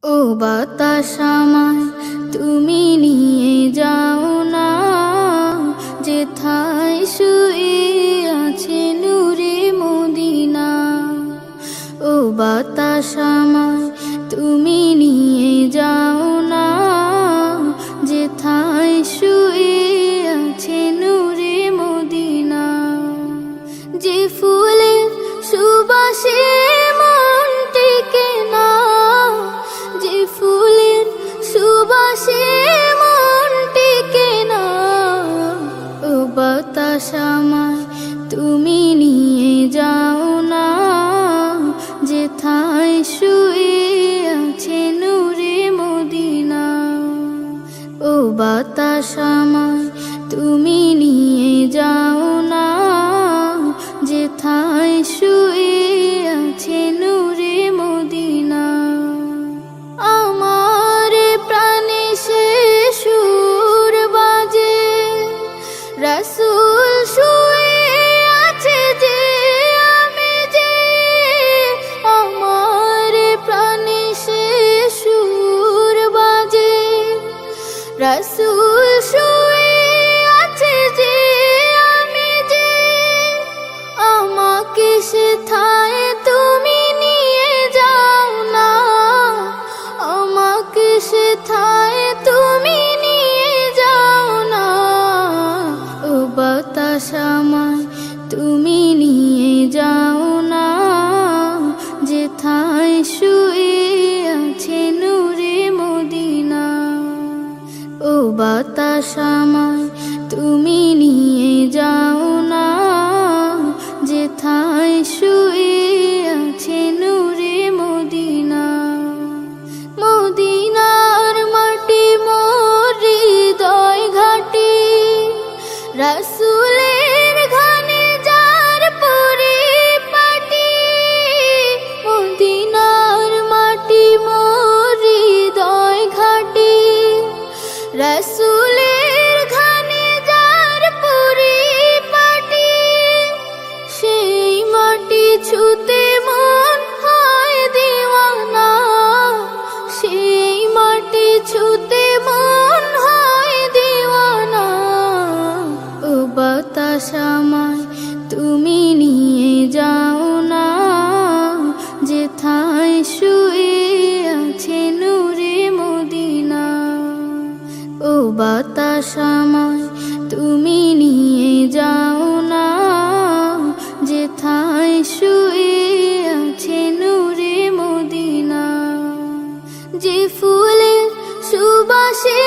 ও বাতাস আমায় তুমি নিয়ে যাও না, যেথায় শুয়ে আছে নূরে মদিনা। ও বাতাস আমায় তুমি নিয়ে যাও না, যেথায় শুয়ে আছে নূরে মদিনা। যে ফুলের সুবাসে মন টেকে না, যে ফুলের সুবাসে মন টেকে না। ও বাতাস আমায় তুমি নিয়ে যাও না, যেথায় শুয়ে আছে নূরে মদিনা। ও বাতাস আমায় তুমি নিয়ে যাও না, যেথায় শুয়ে আছে নূরে মদিনা। আমার প্রাণে সে সুর বাজে, রাসূল শুয়ে আছে যে আমি যে। আমার প্রাণে সে সুর বাজে, রাসূল শুয়ে আছে যে আমি যে। আমাকে সেথায় তুমি নিয়ে যাও না, আমাকে সেথায় তুমি নিয়ে যাও না। ও বাতাস আমায় তুমি নিয়ে যাও না, যেথায় শুয়ে আছে নূরে মদিনা। ও বাতাস আমায় তুমি নিয়ে যাও না, যেথায় শুয়ে আছে নূরে মদিনা। মদিনার মাটি মোর হৃদয় ঘাটি, রাসূলের ঘানে যার পরিপাটি। মদিনার মাটি মোর হৃদয় ঘাটি, রাসূলের ঘানে যার পরিপাটি। সেই মাটি ছুতে মন হয় দিওয়ানা, সেই মাটি ছুতে মন হয় দিওয়ানা। ও বাতাস আমায় তুমি নিয়ে যাও না, যেথায় শুয়ে আছে নূরে মদিনা। ও বাতাস আমায় তুমি নিয়ে যাও না, যেথায় শুয়ে আছে নূরে মদিনা। যে ফুলের সুবাসে